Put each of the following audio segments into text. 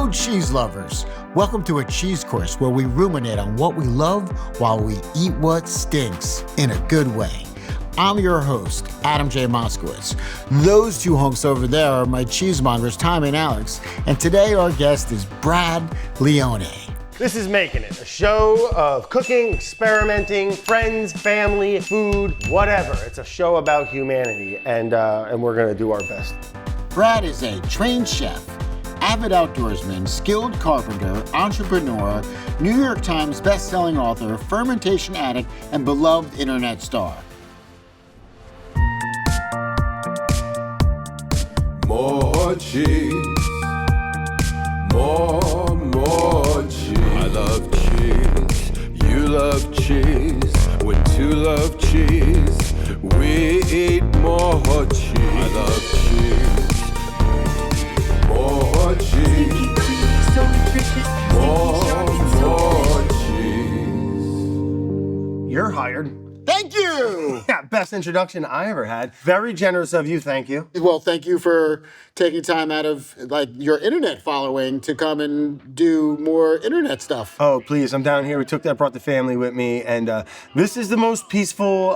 Hello, cheese lovers. Welcome to A Cheese Course, where we ruminate on what we love while we eat what stinks in a good way. I'm your host, Adam J. Moskowitz. Those two hunks over there are my cheesemongers, Tommy and Alex, and today our guest is Brad Leone. This is Making It, a show of cooking, experimenting, friends, family, food, whatever. It's a show about humanity, and we're gonna do our best. Brad is a trained chef, avid outdoorsman, skilled carpenter, entrepreneur, New York Times best-selling author, fermentation addict, and beloved internet star. More cheese, more cheese. I love cheese, you love cheese. When two love cheese, we eat more cheese. I love cheese, more cheese, more cheese. You're hired. Thank you! Yeah, best introduction I ever had. Very generous of you, thank you. Well, thank you for taking time out of your internet following to come and do more internet stuff. Oh, please, I'm down here. Brought the family with me, and this is the most peaceful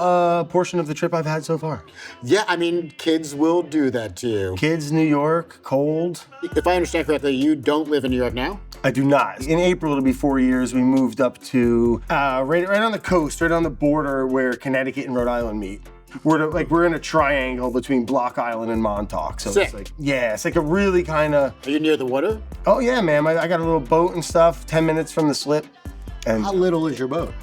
portion of the trip I've had so far. Yeah, I mean, kids will do that to you. Kids, New York, cold. If I understand correctly, you don't live in New York now? I do not. In April, it'll be 4 years. We moved up to right on the coast, right on the border where Connecticut and Rhode Island meet. We're in a triangle between Block Island and Montauk. So Sick. It's like a really kind of. Are you near the water? Oh yeah, man. I got a little boat and stuff. 10 minutes from the slip. And How little is your boat?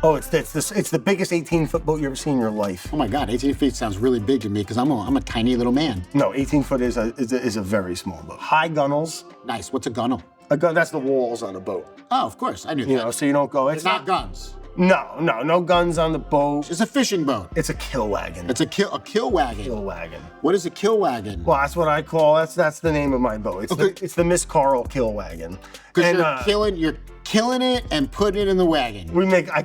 oh, it's the biggest 18-foot boat you ever seen in your life. Oh my God, 18 feet sounds really big to me because I'm a tiny little man. No, 18 foot is a very small boat. High gunnels. Nice. What's a gunnel? A gun. That's the walls on a boat. Oh, of course, I knew that. You know, so you don't go. It's not guns. No guns on the boat. It's a fishing boat. It's a kill wagon. It's a kill wagon. Kill wagon. What is a kill wagon? Well, that's what I call. That's the name of my boat. It's the Miss Carl kill wagon. Because you're killing it and putting it in the wagon.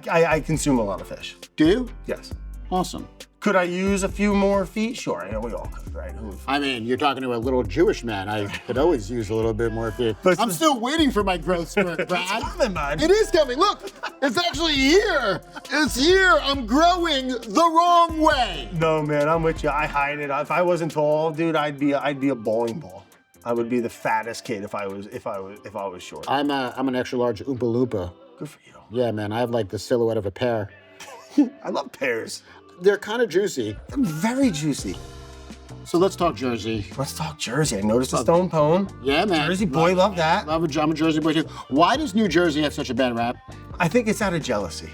I consume a lot of fish. Do you? Yes. Awesome. Could I use a few more feet? Sure. I know we all could, right? I mean, you're talking to a little Jewish man. I could always use a little bit more feet. But I'm still waiting for my growth spurt, Brad. It's coming, man. It is coming. Look, it's actually here. It's here. I'm growing the wrong way. No, man, I'm with you. I hide it. If I wasn't tall, dude, I'd be a bowling ball. I would be the fattest kid if I was short. I'm an extra large Oompa Loompa. Good for you. Yeah, man. I have like the silhouette of a pear. I love pears. They're kind of juicy. They're very juicy. So let's talk Jersey. Let's talk Jersey. I noticed a stone pone. Yeah, man. Jersey boy, love that. I'm a Jersey boy too. Why does New Jersey have such a bad rap? I think it's out of jealousy.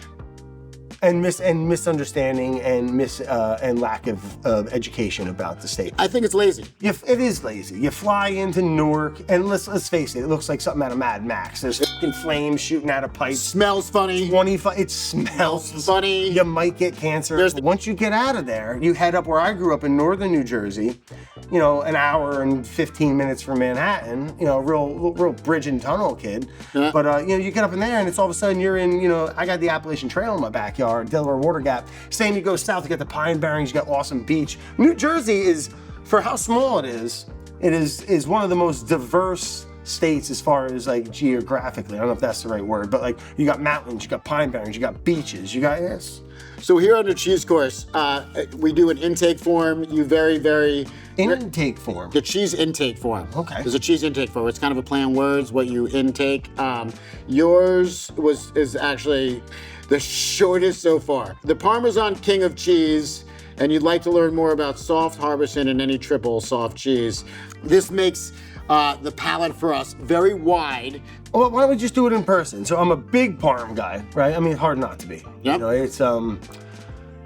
And misunderstanding and lack of education about the state. I think it's lazy. It is lazy. You fly into Newark, and let's face it looks like something out of Mad Max. There's fucking flames shooting out of pipes. Smells funny. 25. It smells funny. You might get cancer. Once you get out of there, you head up where I grew up in northern New Jersey. You know, an hour and 15 minutes from Manhattan. You know, real bridge and tunnel kid. Yeah. But you get up in there, and it's all of a sudden you're in. You know, I got the Appalachian Trail in my backyard. Delaware Water Gap. Same, you go south, you got the Pine Barrens, you got awesome beach. New Jersey is, for how small it is one of the most diverse states as far as like geographically. I don't know if that's the right word, but like you got mountains, you got Pine Barrens, you got beaches, you got yes. So here on the Cheese Course, we do an intake form. You intake form. The cheese intake form. Okay. There's a cheese intake form. It's kind of a play on words, what you intake. Yours is actually the shortest so far. The Parmesan King of Cheese, and you'd like to learn more about soft Harbison and any triple soft cheese. This makes the palate for us very wide. Well, why don't we just do it in person? So I'm a big Parm guy, right? I mean, hard not to be. Yep. You know,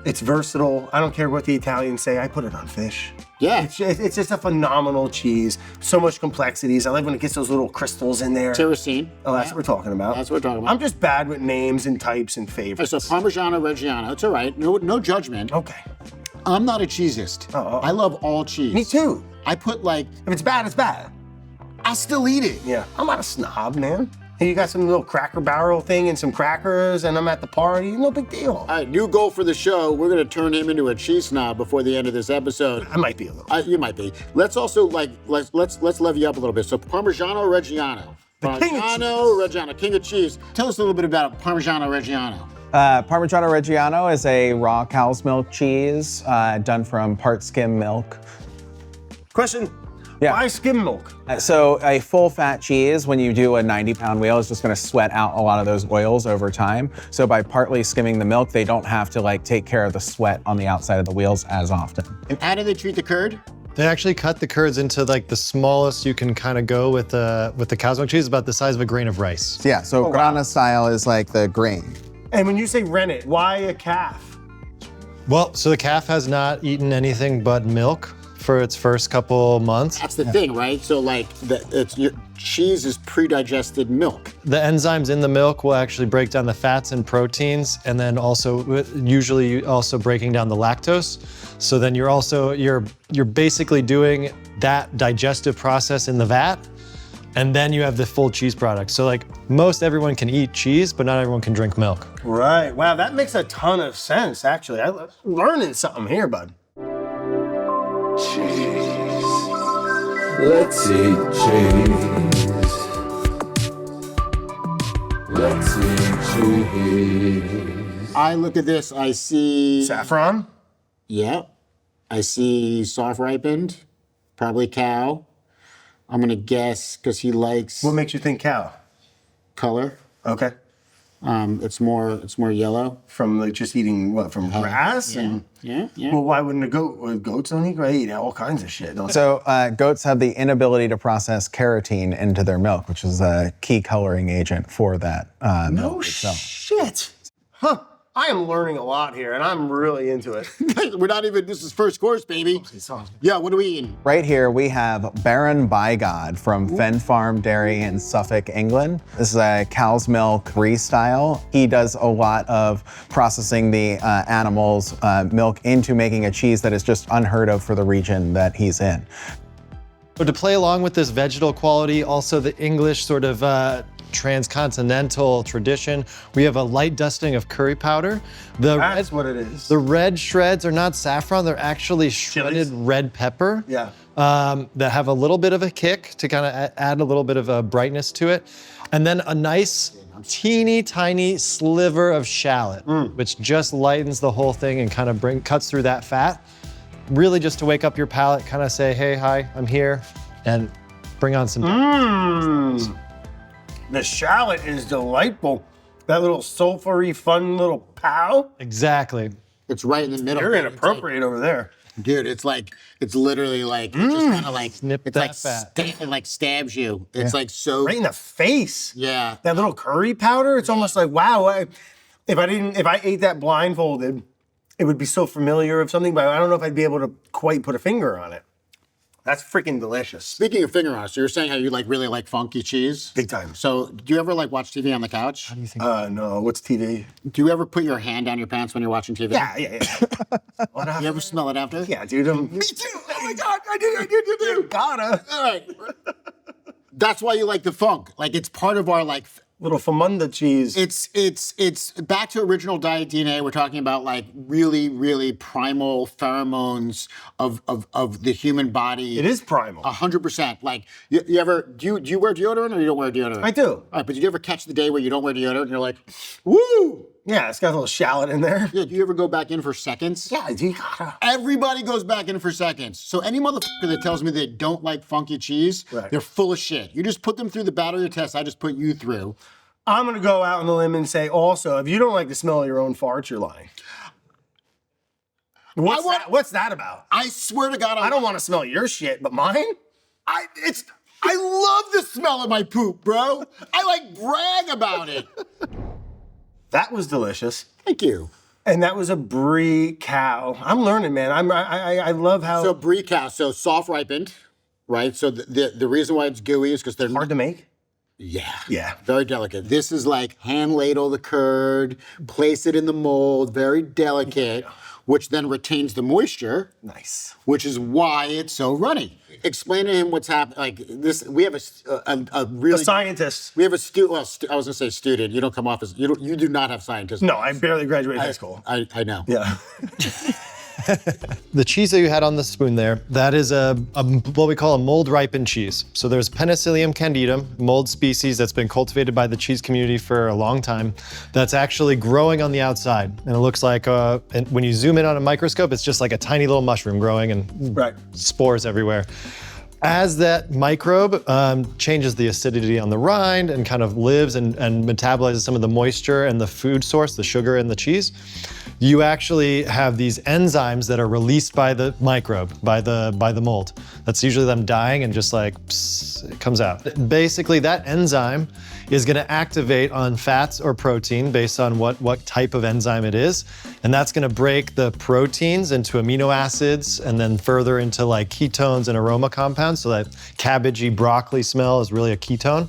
it's versatile. I don't care what the Italians say. I put it on fish. Yeah. It's just a phenomenal cheese. So much complexities. I like when it gets those little crystals in there. Terracine. Oh, that's what we're talking about. That's what we're talking about. I'm just bad with names and types and favorites. So Parmesan Reggiano. It's all right. No judgment. Okay. I'm not a cheesist. Oh. I love all cheese. Me too. I put like, If it's bad, it's bad. I'll still eat it. Yeah. I'm not a snob, man. Hey, you got some little Cracker Barrel thing and some crackers, and I'm at the party. No big deal. All right, new goal for the show. We're gonna turn him into a cheese snob before the end of this episode. I might be a little. You might be. Let's also let's level you up a little bit. So Parmigiano Reggiano. Parmigiano Reggiano, king of cheese. Tell us a little bit about Parmigiano Reggiano. Parmigiano Reggiano is a raw cow's milk cheese done from part skim milk. Question. Yeah. Why skim milk? So a full fat cheese, when you do a 90-pound wheel, is just gonna sweat out a lot of those oils over time. So by partly skimming the milk, they don't have to like take care of the sweat on the outside of the wheels as often. And how do they treat the curd? They actually cut the curds into like the smallest you can kind of go with the cow's milk cheese, about the size of a grain of rice. Yeah, so grana style is like the grain. And when you say rennet, why a calf? Well, so the calf has not eaten anything but milk for its first couple months. That's the thing, right? So like, your cheese is pre-digested milk. The enzymes in the milk will actually break down the fats and proteins, and then also usually also breaking down the lactose. So then you're basically doing that digestive process in the vat, and then you have the full cheese product. So like most everyone can eat cheese, but not everyone can drink milk. Right. Wow, that makes a ton of sense, actually. I'm learning something here, bud. Cheese. Let's eat cheese. Let's eat cheese. I look at this, I see... Saffron? Yep. I see soft ripened, probably cow. I'm gonna guess, because he likes What makes you think cow? color. Okay. It's more yellow. From like just eating what? From grass? And Yeah. well, why wouldn't a goat? Well, goats don't eat. They eat all kinds of shit. Don't they? So goats have the inability to process carotene into their milk, which is a key coloring agent for that milk itself. Shit. Huh. I am learning a lot here, and I'm really into it. We're not even, this is first course, baby. Yeah, what are we eating? Right here we have Baron Bigod from Fen Farm Dairy in Suffolk, England. This is a cow's milk brie style. He does a lot of processing the animal's milk into making a cheese that is just unheard of for the region that he's in. But to play along with this vegetal quality, also the English sort of transcontinental tradition, we have a light dusting of curry powder. That's what it is. The red shreds are not saffron, they're actually shredded red pepper. Yeah. That have a little bit of a kick to kind of add a little bit of a brightness to it. And then a nice teeny tiny sliver of shallot, which just lightens the whole thing and kind of cuts through that fat. Really just to wake up your palate, kind of say, hey, hi, I'm here, and bring on some. The shallot is delightful. That little sulfury, fun little pow. Exactly. It's right in the middle. You're inappropriate over there. Dude, it's literally like, it just kind of like, Snip it's that like, fat. it like stabs you. It's like so. Right in the face. Yeah. That little curry powder, it's almost like, wow, if I ate that blindfolded, it would be so familiar of something, but I don't know if I'd be able to quite put a finger on it. That's freaking delicious. Speaking of finger on it, so you're saying how you like really like funky cheese? Big time. So do you ever like watch TV on the couch? How do you think? No, what's TV? Do you ever put your hand down your pants when you're watching TV? Yeah. What You ever smell it after? Yeah, dude. Me too. Oh my God, I do. Gotta. All right. That's why you like the funk. Like it's part of our like. Little famunda cheese. It's back to original diet DNA. We're talking about like really, really primal pheromones of the human body. It is primal. 100%. Like you ever do you wear deodorant or you don't wear deodorant? I do. All right, but did you ever catch the day where you don't wear deodorant and you're like, woo? Yeah, it's got a little shallot in there. Yeah, do you ever go back in for seconds? Yeah, you gotta. Everybody goes back in for seconds. So any motherfucker that tells me they don't like funky cheese, Right. they're full of shit. You just put them through the battery test I just put you through. I'm gonna go out on the limb and say also, if you don't like the smell of your own farts, you're lying. What's that about? I swear to God, I don't want to smell your shit, but mine? I love the smell of my poop, bro. I like brag about it. That was delicious. Thank you. And that was a brie cow. I'm learning, man. I love how So brie cow, so soft ripened, right? So the reason why it's gooey is because they're hard to make. Yeah, very delicate. This is like hand ladle the curd, place it in the mold, very delicate, which then retains the moisture. Nice. Which is why it's so runny. Explain to him what's happening. Like this, we have a really Scientists. We have a student. Well, I was gonna say student. You don't come off as you do not have scientists. No, I barely graduated high school. I know. Yeah. The cheese that you had on the spoon there, that is a what we call a mold ripened cheese. So there's Penicillium candidum, mold species that's been cultivated by the cheese community for a long time, that's actually growing on the outside. And it looks like, and when you zoom in on a microscope, it's just like a tiny little mushroom growing and spores everywhere. As that microbe changes the acidity on the rind and kind of lives and metabolizes some of the moisture and the food source, the sugar in the cheese, you actually have these enzymes that are released by the microbe, by the mold. That's usually them dying and just like, psst, it comes out. Basically, that enzyme is gonna activate on fats or protein based on what type of enzyme it is. And that's gonna break the proteins into amino acids and then further into like ketones and aroma compounds. So that cabbagey broccoli smell is really a ketone.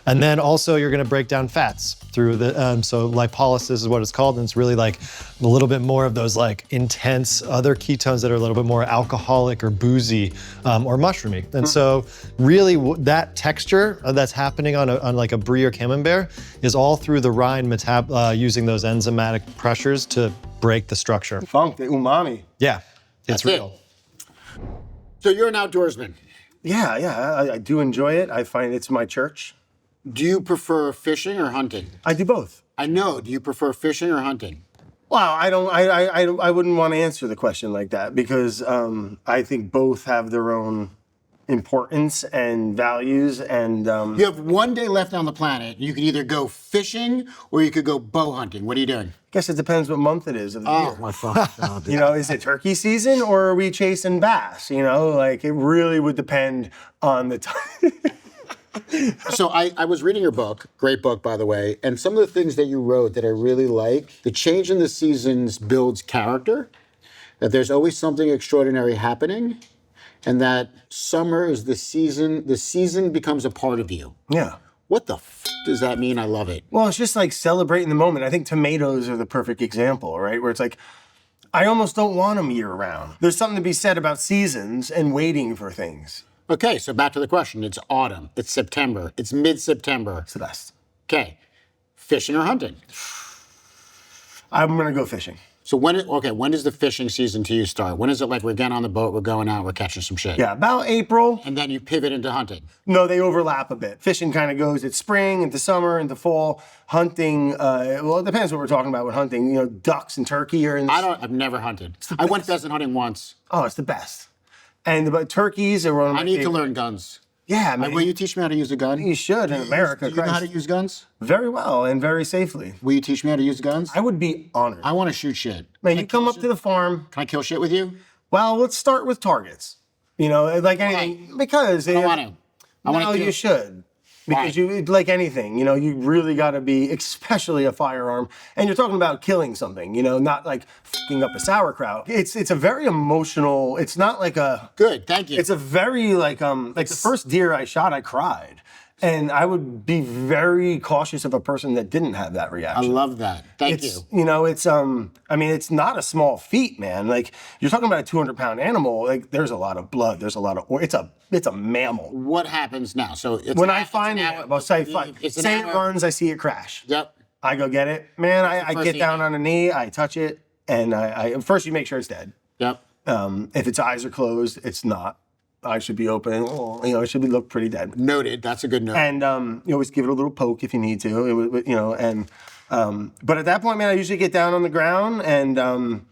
And then also you're gonna break down fats through the, so lipolysis is what it's called. And it's really like a little bit more of those like intense other ketones that are a little bit more alcoholic or boozy or mushroomy. And so really that texture that's happening on like a brie or camembert is all through the rind using those enzymatic pressures to break the structure. Funk, the umami. Yeah, it's That's real. So you're an outdoorsman. Yeah, I do enjoy it. I find it's my church. Do you prefer fishing or hunting? I do both. I know. Do you prefer fishing or hunting? Well, I wouldn't want to answer the question like that because I think both have their own importance and values and You have one day left on the planet. You could either go fishing or you could go bow hunting. What are you doing? I guess it depends what month it is of the year. my fucking God. You know, is it turkey season or are we chasing bass? You know, like it really would depend on the time. So I was reading your book, great book, by the way, and some of the things that you wrote that I really like, the change in the seasons builds character, that there's always something extraordinary happening, and that summer is the season becomes a part of you. Yeah. What the does that mean? I love it. Well, it's just like celebrating the moment. I think tomatoes are the perfect example, right? Where it's like, I almost don't want them year round. There's something to be said about seasons and waiting for things. Okay, so back to the question. It's autumn, it's September, it's mid-September. It's the best. Okay, fishing or hunting? I'm gonna go fishing. So when does the fishing season to you start? When is it like we're getting on the boat, we're going out, we're catching some shit? Yeah, about April. And then you pivot into hunting? No, they overlap a bit. Fishing kind of goes at spring, into summer, into fall. Hunting, well, it depends what we're talking about with hunting. You know, ducks and turkey are in the... I've never hunted. I went pheasant hunting once. Oh, it's the best. And the turkeys are one of my I need to favorite. learn guns. Yeah, man. Will you teach me how to use a gun? You should in America. Do you know how to use guns? Very well and very safely. Will you teach me how to use guns? I would be honored. I want to shoot shit. Man, you come up to the farm. Can I kill shit with you? Well, let's start with targets. You know, like anything, because I don't want to. I want no, to. you should. Because Why? you, like anything, you know, you really got to be, especially a firearm, and you're talking about killing something, you know, not like fucking up a sauerkraut. It's a very emotional. It's not like a. Good, thank you. It's a very like the first deer I shot, I cried, and I would be very cautious of a person that didn't have that I reaction. love that. Thank you. You know, it's I mean, it's not a small feat, man. Like you're talking about a 200-pound animal. Like there's a lot of blood. There's a lot of. It's a mammal. What happens now? So it's When I find it, well, say it runs, I see it crash. Yep. I go get it, man. I first get thing down you on a knee, I touch it, and I first you make sure it's dead. Yep. If its eyes are closed, it's not. Eyes should be open. You know, it should look pretty dead. Noted. That's a good note. And you always give it a little poke if you need to. You know, and but at that point, man, I usually get down on the ground and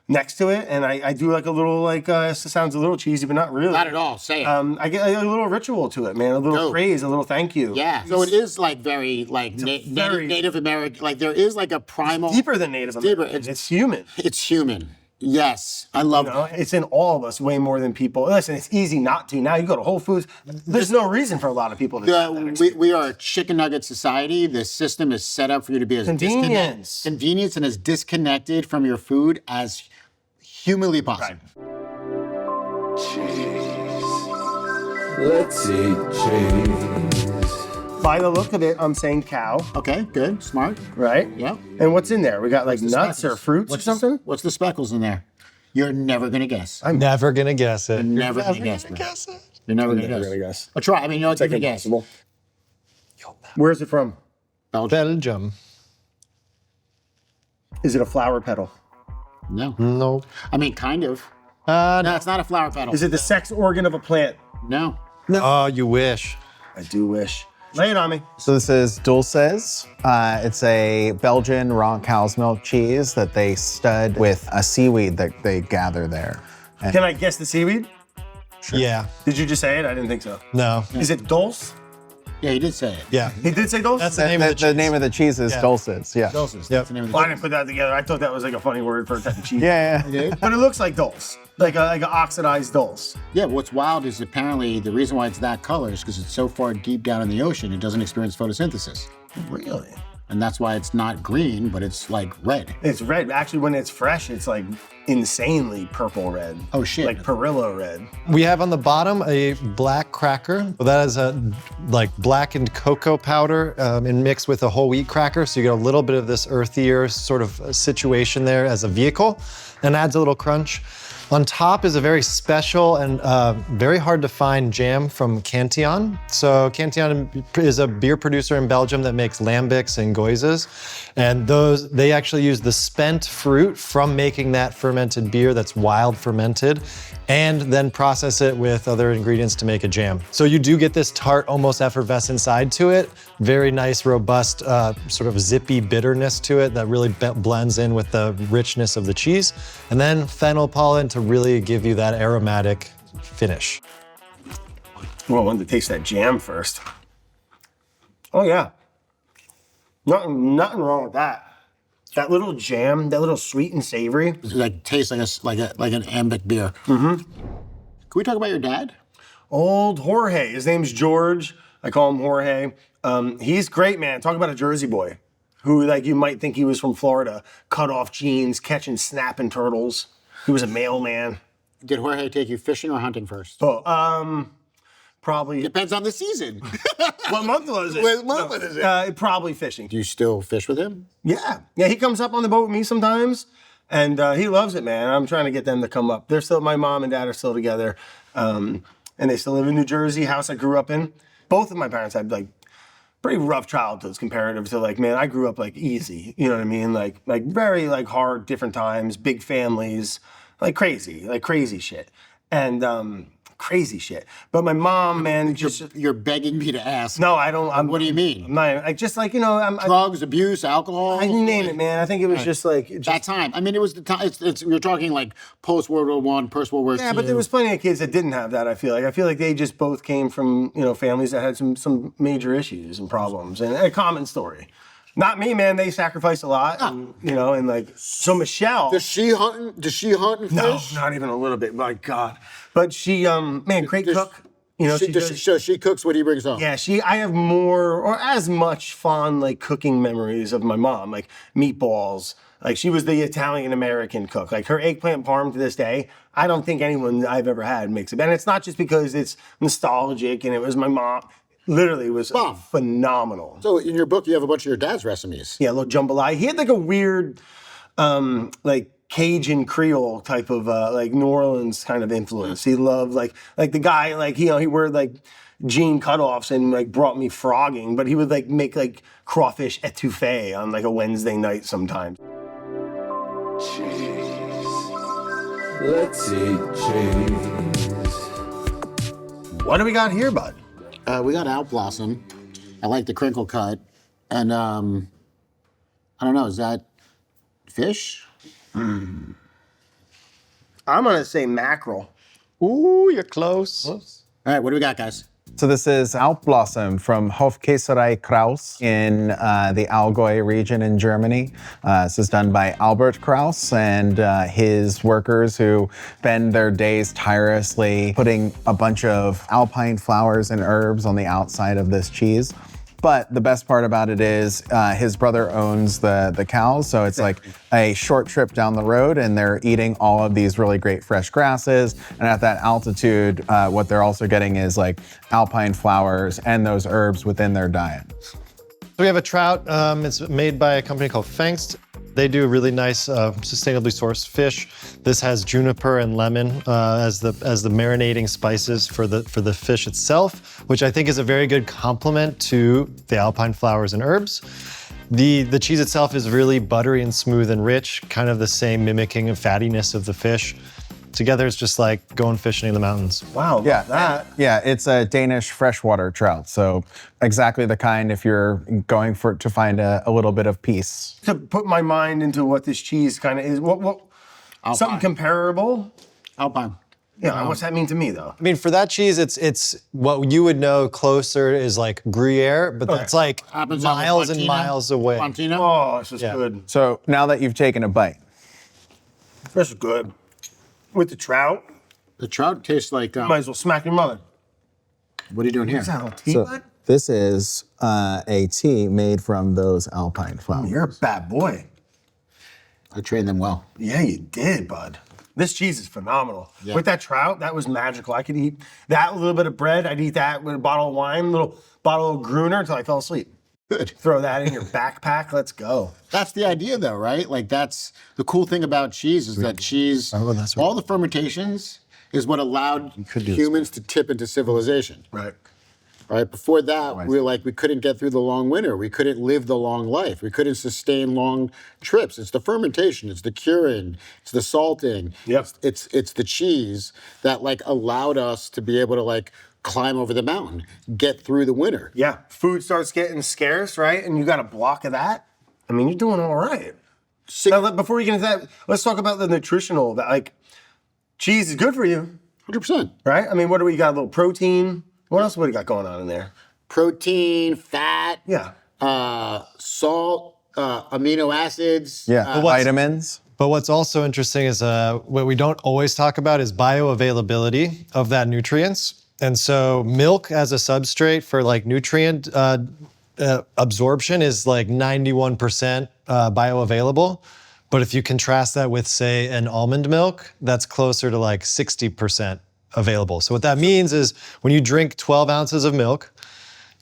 next to it, and I do like a little like it sounds a little cheesy, but not really. Not at all. Say it. I get a little ritual to it, man. A little Dope. praise, a little thank you. Yeah. So it is like very like Native American. Like there is like a primal. Deeper than Native deeper. American. It's human. It's human. Yes, I love You know, that. it's in all of us way more than people. Listen, it's easy not to. Now you go to Whole Foods. There's no reason for a lot of people to do that. We are a chicken nugget society. The system is set up for you to be as Convenience. convenience and as disconnected from your food as humanly possible. Let's eat cheese. By the look of it, I'm saying cow, Okay, good, smart. right? Yep. And what's in there? We got like The nuts or speckles. fruits What's or something? what's the speckles in there? You're never gonna guess. I'm never gonna guess it. never gonna guess, man. You're never gonna guess. guess. I'll try. I mean, you know, it's a guess. Where's it from? Belgium. Belgium. Is it a flower petal? No. No. I mean, kind of. No. No, it's not a flower petal. Is it the sex organ of a plant? No. Oh, you wish. I do wish. Lay it on me. So this is Dulses. It's a Belgian raw cow's milk cheese that they stud with a seaweed that they gather there. And Can I guess the seaweed? Yeah. Did you just say it? I didn't think so. No. Is it Dulce? Yeah, he did say it. Yeah. He did say Dulce? That's the name of the the cheese. name of the cheese is Yeah. Dulces. Yeah. Dulces. Yep. That's the name of the Well, I didn't put that together. I thought that was like a funny word for a type of cheese. Yeah. But it looks like Dulce. Like an oxidized Dulce. Yeah, what's wild is apparently the reason why it's that color is because it's so far deep down in the ocean, it doesn't experience photosynthesis. Really? And that's why it's not green, but it's like red. It's red. Actually, when it's fresh, it's like insanely purple red. Oh, shit. Like Perillo red. We have on the bottom a black cracker. That is a like blackened cocoa powder and mixed with a whole wheat cracker. So you get a little bit of this earthier sort of situation there as a vehicle and adds a little crunch. On top is a very special and very hard to find jam from Cantillon. So Cantillon is a beer producer in Belgium that makes lambics and goizes. And they actually use the spent fruit from making that fermented beer that's wild fermented and then process it with other ingredients to make a jam. So you do get this tart, almost effervescent side to it. Very nice, robust, sort of zippy bitterness to it that really blends in with the richness of the cheese. And then fennel pollen to really give you that aromatic finish. Well, I wanted to taste that jam first. Oh yeah. Nothing wrong with that. That little jam, that little sweet and savory. It like tastes like an ambic beer. Mm-hmm. Can we talk about your dad? Old Jorge. His name's George. I call him Jorge. He's great, man. Talk about a Jersey boy who, like, you might think he was from Florida. Cut off jeans, catching snapping turtles. He was a mailman. Did Jorge take you fishing or hunting first? Oh, probably. Depends on the season. What month was it? What month was it? Probably fishing. Do you still fish with him? Yeah. Yeah, he comes up on the boat with me sometimes, and he loves it, man. I'm trying to get them to come up. They're still, my mom and dad are still together, and they still live in New Jersey, house I grew up in. Both of my parents had, like, pretty rough childhoods comparative to, like, man, I grew up, like, easy. You know what I mean? Like very, like, hard, different times, big families, like crazy shit. And, crazy shit. But my mom, man, just... You're begging me to ask. No, I don't... What do you mean? I'm not... I just, like, you know... Drugs, abuse, alcohol? I name it, man. I think it was just, like... That time. I mean, it was the time. You're talking, like, post-World War I, post-World War II. Yeah, but there was plenty of kids that didn't have that, I feel like. I feel like they just both came from, you know, families that had some major issues and problems. And a common story. Not me, man. They sacrificed a lot, and, you know, and, like... So Michelle... Does she hunt and No, fish? not even a little bit. My God. But she, man, great cook. You know, she cooks what he brings home. Yeah, I have more or as much fond, like, cooking memories of my mom, like meatballs. Like, she was the Italian-American cook. Like, her eggplant parm to this day, I don't think anyone I've ever had makes it. And it's not just because it's nostalgic and it was my mom. Literally, it was phenomenal. So in your book, you have a bunch of your dad's recipes. Yeah, a little jambalaya. He had, like, a weird, like, Cajun Creole type of like New Orleans kind of influence. He loved like the guy, like, you know, he wore like jean cutoffs and like brought me frogging, but he would like make like crawfish etouffee on like a Wednesday night sometimes. Let's eat cheese. What do we got here, bud? We got Outblossom. I like the crinkle cut. And I don't know, is that fish? I'm gonna say mackerel. Ooh, you're close. All right, what do we got, guys? So this is Outblossom from Hofkäserei Kraus in the Allgäu region in Germany. This is done by Albert Kraus and his workers who spend their days tirelessly putting a bunch of alpine flowers and herbs on the outside of this cheese. But the best part about it is his brother owns the cows, so it's like a short trip down the road and they're eating all of these really great fresh grasses. And at that altitude, what they're also getting is like alpine flowers and those herbs within their diet. So we have a trout. It's made by a company called Fangst. They do really nice, sustainably sourced fish. This has juniper and lemon as the marinating spices for the fish itself, which I think is a very good complement to the alpine flowers and herbs. The cheese itself is really buttery and smooth and rich, kind of the same mimicking of fattiness of the fish. Together, it's just like going fishing in the mountains. Wow, Yeah, that. yeah, it's a Danish freshwater trout, so exactly the kind if you're going to find a little bit of peace. To put my mind into what this cheese kind of is, what something comparable? Alpine. Yeah, what's that mean to me though? I mean, for that cheese, it's what you would know closer is like Gruyere, but that's like Happens on miles and Fontina. miles away. Fontina? Oh, this is Yeah. good. So now that you've taken a bite, This is good. With the trout, The trout tastes like, might as well smack your mother. what are you doing here? Is that a tea so bud? this is a tea made from those alpine flowers. You're a bad boy. I trained them well. Yeah, you did, bud. This cheese is phenomenal. Yeah. With that trout, that was magical. I could eat that with a little bit of bread. I'd eat that with a bottle of wine, little bottle of Gruner until I fell asleep. Good. Throw that in your backpack. Let's go. That's the idea, though, right? Like, that's the cool thing about cheese is that cheese, that's right. all the fermentations is what allowed could do this. humans to tip into civilization. Right. Right? Before that, we were like, we couldn't get through the long winter. We couldn't live the long life. We couldn't sustain long trips. It's the fermentation, it's the curing, it's the salting. Yep. It's the cheese that like allowed us to be able to like climb over the mountain, get through the winter. Yeah. Food starts getting scarce, right? And you got a block of that. I mean, you're doing all right. Now, before we get into that, let's talk about the nutritional. Like, cheese is good for you, 100%. right? I mean, what do we got? A little protein. What else? What do we got going on in there? Protein, fat, Yeah. salt, amino acids. Yeah, vitamins. But what's also interesting is what we don't always talk about is bioavailability of that nutrients. And so milk as a substrate for like nutrient absorption is like 91% bioavailable. But if you contrast that with, say, an almond milk, that's closer to like 60% available. So what that means is when you drink 12 ounces of milk,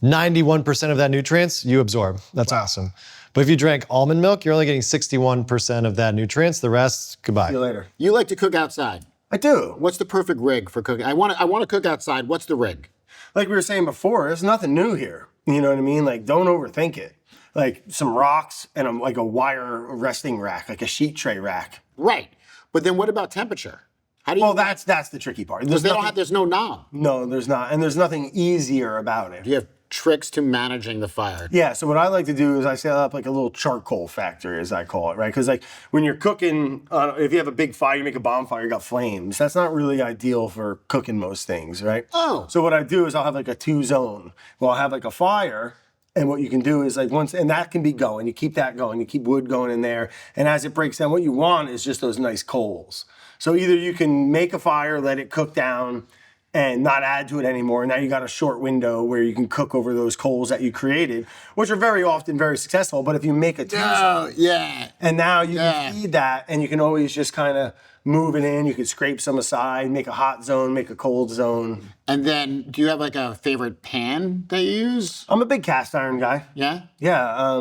91% of that nutrients you absorb. That's awesome. But if you drank almond milk, you're only getting 61% of that nutrients. The rest, goodbye. See you later. You like to cook outside. I do. What's the perfect rig for cooking? I want to cook outside. What's the rig? Like we were saying before, there's nothing new here. You know what I mean? Like, don't overthink it. Like some rocks and like a wire resting rack, like a sheet tray rack. Right. But then what about temperature? How do you? Well, that's the tricky part. because they don't have. There's no knob. No, there's not, and there's nothing easier about it. Do you have tricks to managing the fire? Yeah, so what I like to do is I set up like a little charcoal factory, as I call it, right? Because like when you're cooking, if you have a big fire, you make a bonfire, you got flames. That's not really ideal for cooking most things, right? Oh. So what I do is I'll have like a 2-zone. Well, I'll have like a fire, and what you can do is like once, and that can be going. You keep that going. You keep wood going in there, and as it breaks down, what you want is just those nice coals. So either you can make a fire, let it cook down, and not add to it anymore. Now you got a short window where you can cook over those coals that you created, which are very often very successful. But if you make a 2-zone, Oh, yeah. and now you Yeah. can feed that, and you can always just kind of move it in. You can scrape some aside, make a hot zone, make a cold zone. And then, do you have like a favorite pan that you use? I'm a big cast iron guy. Yeah. Yeah.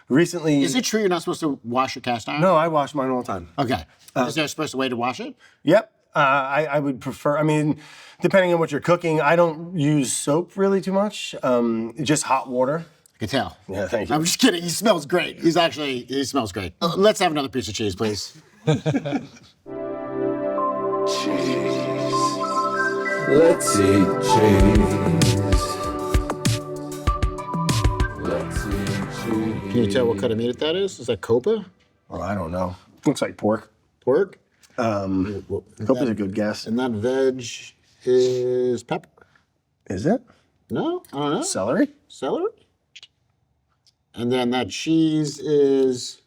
Recently, Is it true you're not supposed to wash your cast iron? no, I wash mine all the time. Okay. Is there a special way to wash it? Yep. I would prefer, I mean, depending on what you're cooking, I don't use soap really too much. Just hot water. I can tell. Yeah, thank you. I'm just kidding. He smells great. He smells great. Let's have another piece of cheese, please. Let's eat cheese. Let's eat cheese. Can you tell what kind of meat that is? Is that Copa? Oh, I don't know. Looks like pork. Pork? Copa's a good guess. And that veg is pepper. Is it? No? I don't know. Celery? Celery? And then that cheese is.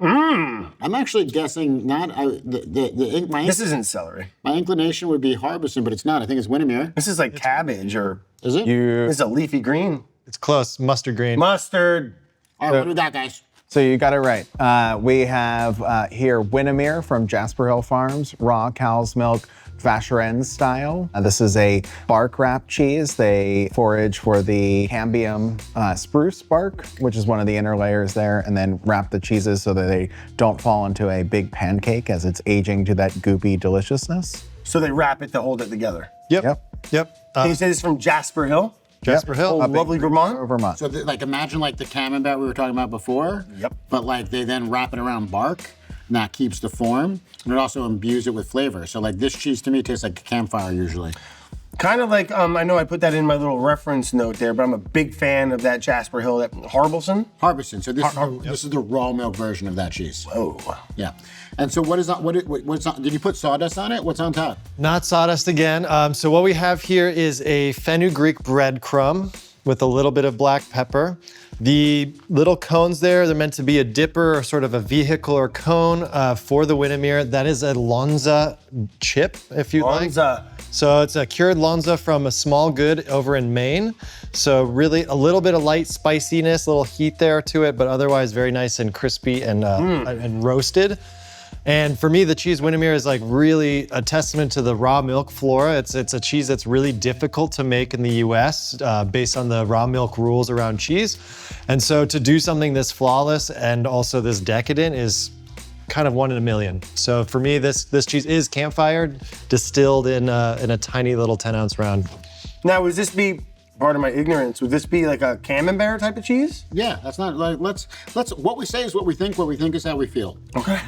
I'm actually guessing not. This isn't celery. My inclination would be Harbison, but it's not. I think it's Winnimere. This is like cabbage or Is it? this is a leafy green. It's close, mustard green. Mustard. All right, what do we got, guys? So you got it right. We have here Winnimere from Jasper Hill Farms, raw cow's milk, Vacherin style. This is a bark wrap cheese. They forage for the cambium spruce bark, which is one of the inner layers there, and then wrap the cheeses so that they don't fall into a big pancake as it's aging to that goopy deliciousness. So they wrap it to hold it together. Yep. Yep. Yep. Can you say this is from Jasper Hill? Jasper Hill. Oh, lovely Vermont. Vermont. So like imagine like the camembert we were talking about before. Yep. But like they then wrap it around bark, and that keeps the form, and it also imbues it with flavor. So like this cheese to me tastes like a campfire usually. Kind of like, I know I put that in my little reference note there, but I'm a big fan of that Jasper Hill, that Harbison. Harbison. So this is the raw milk version of that cheese. Oh. Yeah. And so what is on? What's on? Did you put sawdust on it? What's on top? Not sawdust again. So what we have here is a fenugreek breadcrumb with a little bit of black pepper. The little cones there, they're meant to be a dipper or sort of a vehicle or cone for the Winnimere. That is a Lonza chip, if you like. Lonza. So it's a cured Lonza from a small good over in Maine. So really a little bit of light spiciness, a little heat there to it, but otherwise very nice and crispy and roasted. And for me, the cheese Winnimere is like really a testament to the raw milk flora. It's a cheese that's really difficult to make in the US based on the raw milk rules around cheese. And so to do something this flawless and also this decadent is kind of 1 in a million. So for me, this cheese is campfired, distilled in a tiny little 10-ounce round. Now, would this be, part of my ignorance, would this be like a camembert type of cheese? Yeah, that's not like let's what we say is what we think is how we feel. Okay.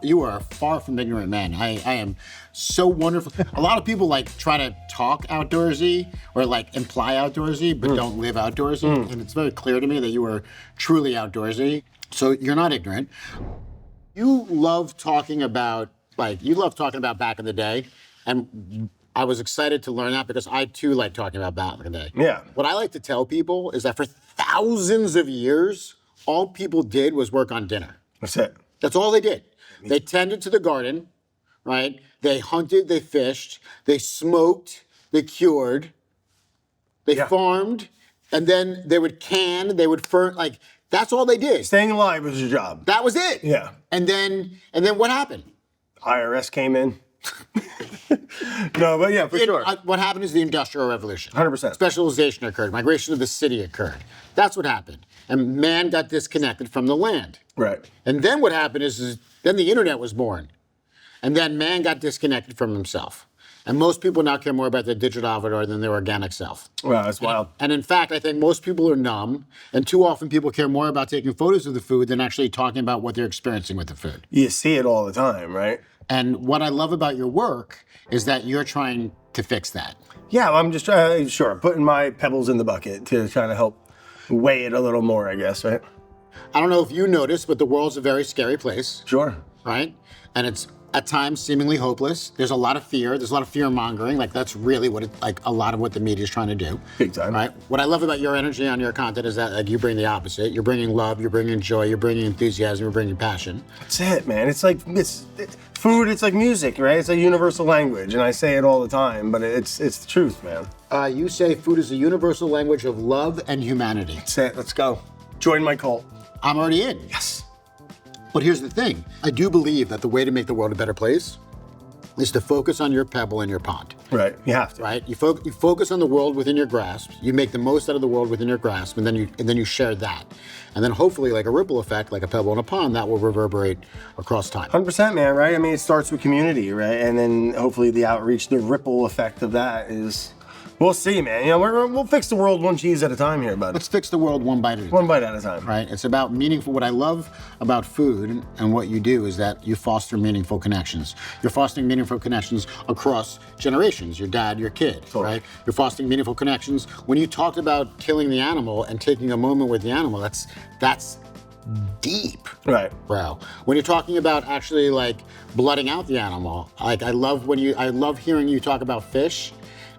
You are a far from ignorant man. I am so wonderful. A lot of people like try to talk outdoorsy or like imply outdoorsy but don't live outdoorsy. And it's very clear to me that you are truly outdoorsy. So you're not ignorant. You love talking about back in the day, and I was excited to learn that because I too like talking about back in the day. Yeah. What I like to tell people is that for thousands of years, all people did was work on dinner. That's it. That's all they did. They tended to the garden, right? They hunted, they fished, they smoked, they cured, they farmed, and then they would can, they would like, that's all they did. Staying alive was your job. That was it. Yeah. And then what happened? IRS came in. No, but yeah, for sure. What happened is the Industrial Revolution. 100%. Specialization occurred. Migration of the city occurred. That's what happened. And man got disconnected from the land. Right. And then what happened is then the internet was born. And then man got disconnected from himself. And most people now care more about their digital avatar than their organic self. Wow, that's wild. And in fact, I think most people are numb, and too often people care more about taking photos of the food than actually talking about what they're experiencing with the food. You see it all the time, right? And what I love about your work is that you're trying to fix that. Yeah, well, I'm just putting my pebbles in the bucket to kind of help weigh it a little more, I guess, right? I don't know if you noticed, but the world's a very scary place, Sure. right? And it's at times seemingly hopeless. There's a lot of fear. There's a lot of fear mongering. Like that's really what a lot of what the media is trying to do. Big time. Right? What I love about your energy on your content is that like you bring the opposite. You're bringing love. You're bringing joy. You're bringing enthusiasm. You're bringing passion. That's it, man. It's like food. It's like music, right? It's a universal language, and I say it all the time, but it's the truth, man. You say food is a universal language of love and humanity. That's it. Let's go. Join my cult. I'm already in. Yes. But here's the thing. I do believe that the way to make the world a better place is to focus on your pebble and your pond. Right. You have to. Right? You focus on the world within your grasp. You make the most out of the world within your grasp, and then you share that. And then hopefully, like a ripple effect, like a pebble in a pond, that will reverberate across time. 100%, man, right? I mean, it starts with community, right? And then hopefully the outreach, the ripple effect of that is, we'll see, man. You know, we'll fix the world one cheese at a time here, bud. Let's fix the world one bite at a time. One bite at a time. Right? It's about meaningful. What I love about food and what you do is that you foster meaningful connections. You're fostering meaningful connections across generations, your dad, your kid, right? You're fostering meaningful connections. When you talked about killing the animal and taking a moment with the animal, that's deep. Right. Bro. When you're talking about actually like blooding out the animal, like I love hearing you talk about fish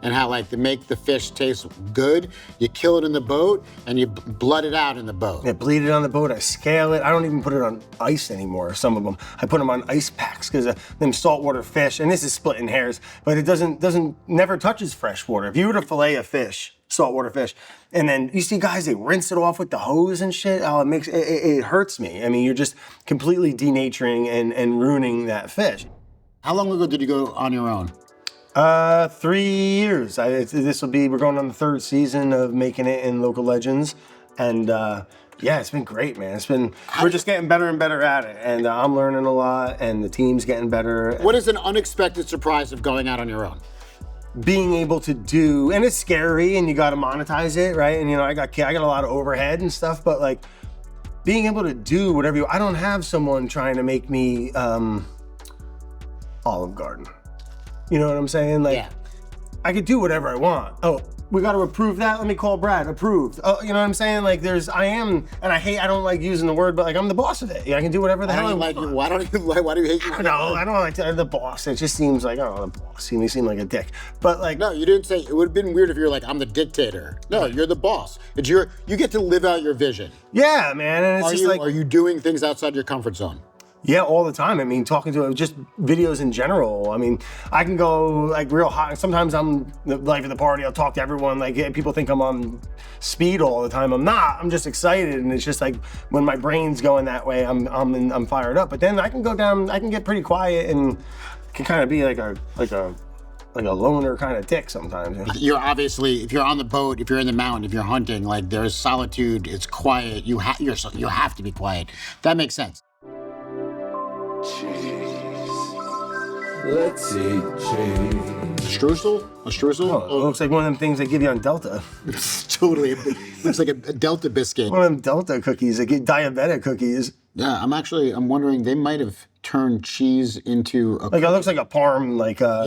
and how like to make the fish taste good, you kill it in the boat and you blood it out in the boat. Yeah, bleed it on the boat, I scale it. I don't even put it on ice anymore, some of them. I put them on ice packs because them saltwater fish, and this is splitting hairs, but it never touches fresh water. If you were to fillet a fish, saltwater fish, and then you see guys, they rinse it off with the hose and shit, it hurts me. I mean, you're just completely denaturing and ruining that fish. How long ago did you go on your own? 3 years. We're going on the third season of making it in Local Legends. And yeah, it's been great, man. We're just getting better and better at it. And I'm learning a lot and the team's getting better. What is an unexpected surprise of going out on your own? being able to do, and it's scary, and you got to monetize it, right? And I got a lot of overhead and stuff, but like being able to do whatever I don't have someone trying to make me Olive Garden. You know what I'm saying? Like, I could do whatever I want. Oh, we got to approve that. Let me call Brad. Approved. Oh, you know what I'm saying? Like, I don't like using the word, but like I'm the boss of it. I can do whatever the hell I want. Why do you hate you? No, I don't like the boss. It just seems like, the boss. You seem like a dick. But like, no, you didn't say. It would have been weird if you were like, I'm the dictator. No, you're the boss. You get to live out your vision. Yeah, man. And it's Are you doing things outside your comfort zone? Yeah, all the time. I mean, talking to just videos in general. I mean, I can go like real hot. Sometimes I'm the life of the party. I'll talk to everyone. Like, people think I'm on speed all the time. I'm not. I'm just excited, and it's just like when my brain's going that way, I'm fired up. But then I can go down. I can get pretty quiet and can kind of be like a loner kind of dick sometimes. You're obviously, if you're on the boat, if you're in the mountain, if you're hunting, like there's solitude. It's quiet. You have to be quiet. That makes sense. Let's eat cheese. Streusel? A streusel? Oh, it looks like one of them things they give you on Delta. Totally. It looks like a Delta biscuit. One of them Delta cookies, like diabetic cookies. Yeah, I'm wondering, they might have turned cheese into a... Like, it looks like a parm, like a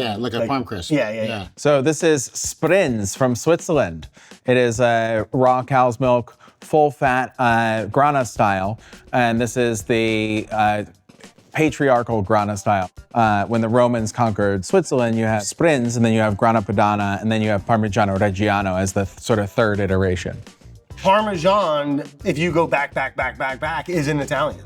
parm crisp. Yeah. So this is Sbrinz from Switzerland. It is a raw cow's milk, full fat grana style, and this is the patriarchal grana style. When the Romans conquered Switzerland, you have Sbrinz, and then you have grana padano, and then you have Parmesan Reggiano as the sort of third iteration. Parmesan, if you go back, is in Italian.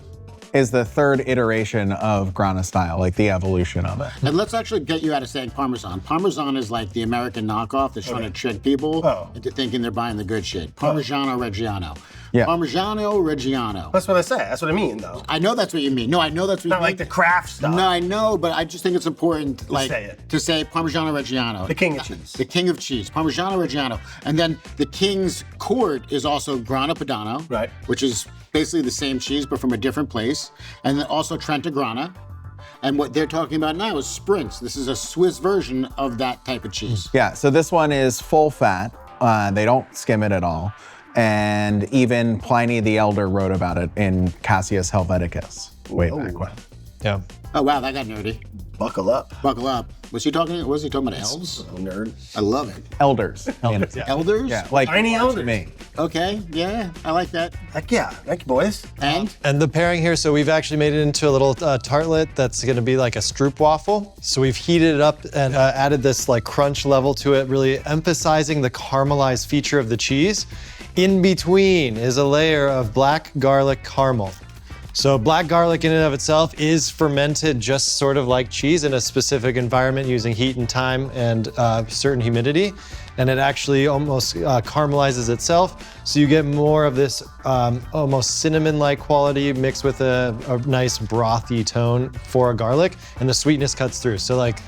Is the third iteration of grana style, like the evolution of it. And let's actually get you out of saying Parmesan. Parmesan is like the American knockoff that's trying to trick people into thinking they're buying the good shit. Parmigiano Reggiano. Yeah. Parmigiano Reggiano. That's what I say. That's what I mean, though. I know that's what you mean. No, I know that's what you mean. Not like the craft stuff. No, I know, but I just think it's important to say Parmigiano Reggiano. The king of cheese. The king of cheese. Parmigiano Reggiano. And then the king's court is also grana padano. Right. Which is basically the same cheese, but from a different place. And then also Trenta Grana. And what they're talking about now is Sbrinz. This is a Swiss version of that type of cheese. Yeah, so this one is full fat. They don't skim it at all. And even Pliny the Elder wrote about it in Cassius Helveticus way back when. Yeah. Oh, wow, that got nerdy. Buckle up. Buckle up. Was he talking about elves? Nerd. I love it. Elders. Elders? Yeah, like Tiny elders. me. Okay, yeah, I like that. Heck yeah. Thank you, boys. And? And the pairing here, so we've actually made it into a little tartlet that's gonna be like a stroopwafel. So we've heated it up and added this like crunch level to it, really emphasizing the caramelized feature of the cheese. In between is a layer of black garlic caramel. So black garlic in and of itself is fermented just sort of like cheese in a specific environment using heat and time and certain humidity. And it actually almost caramelizes itself. So you get more of this almost cinnamon-like quality mixed with a nice brothy tone for a garlic, and the sweetness cuts through. So like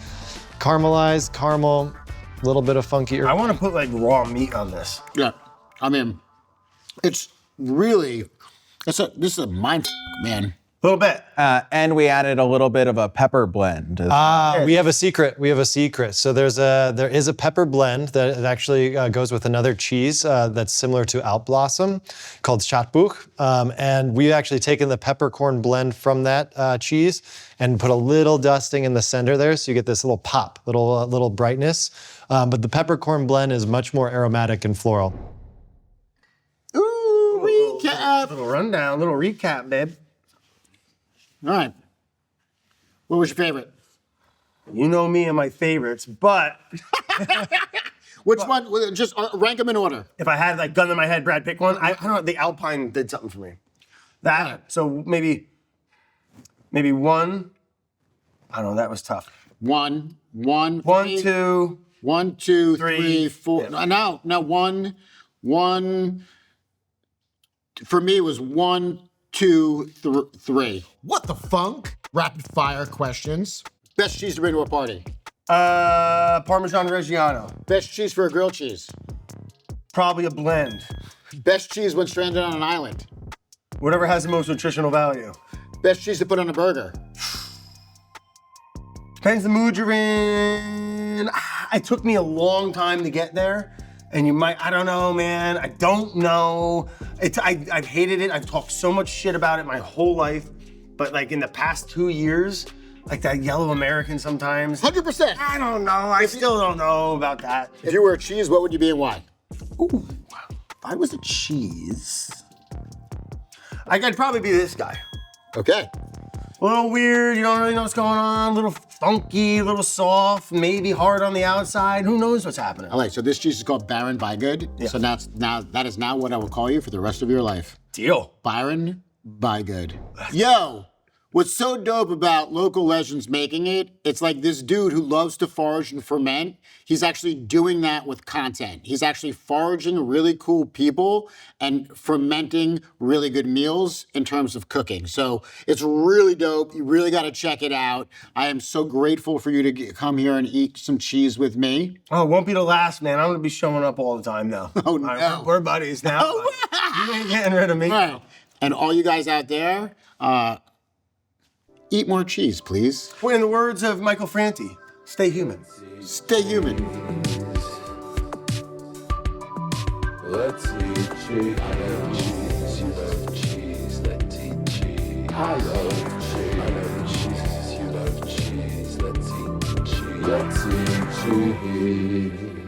caramelized, caramel, a little bit of funky herb. I want to put like raw meat on this. Yeah, I mean, it's really, this is a mind man. A little bit. And we added a little bit of a pepper blend. We have a secret. So there is a pepper blend that actually goes with another cheese that's similar to Alp Blossom called Schatbuch. And we've actually taken the peppercorn blend from that cheese and put a little dusting in the center there, so you get this little pop, little brightness. But the peppercorn blend is much more aromatic and floral. Ooh, recap. Little rundown, little recap, babe. All right. What was your favorite? You know me and my favorites, but Which one? Just rank them in order. if I had like gun to my head, Brad, pick one. I don't know. The Alpine did something for me. That so maybe one. I don't know. That was tough. One, One, three, two. 1, 2, Three. 3, 4. Yeah. No, one. For me, it was 1, 2, 3. What the funk? Rapid fire questions. Best cheese to bring to a party. Parmesan Reggiano. Best cheese for a grilled cheese. Probably a blend. Best cheese when stranded on an island. Whatever has the most nutritional value. Best cheese to put on a burger. Depends the mood you're in. it took me a long time to get there. And you might, I don't know, man. I don't know. I've hated it. I've talked so much shit about it my whole life. But like in the past 2 years, like that yellow American sometimes. 100%. I don't know. I still don't know about that. If you were a cheese, what would you be and why? Ooh, if I was a cheese, I'd probably be this guy. Okay. A little weird, you don't really know what's going on, a little funky, a little soft, maybe hard on the outside. Who knows what's happening? All right, so this cheese is called Baron Bigod. Yeah. So that is now what I will call you for the rest of your life. Deal. Byron Bigod. Yo, what's so dope about local legends making it, it's like this dude who loves to forage and ferment, he's actually doing that with content. He's actually foraging really cool people and fermenting really good meals in terms of cooking. So it's really dope. You really got to check it out. I am so grateful for you to come here and eat some cheese with me. Oh, it won't be the last, man. I'm gonna be showing up all the time now. Oh, All right, no. we're buddies now. You ain't getting rid of me. All right. And all you guys out there, eat more cheese, please. Well, in the words of Michael Franti, stay human. Stay human. Let's eat cheese. I love cheese. You love cheese. Let's eat cheese. I love cheese. I love cheese. You love cheese. Let's eat cheese. Let's eat cheese.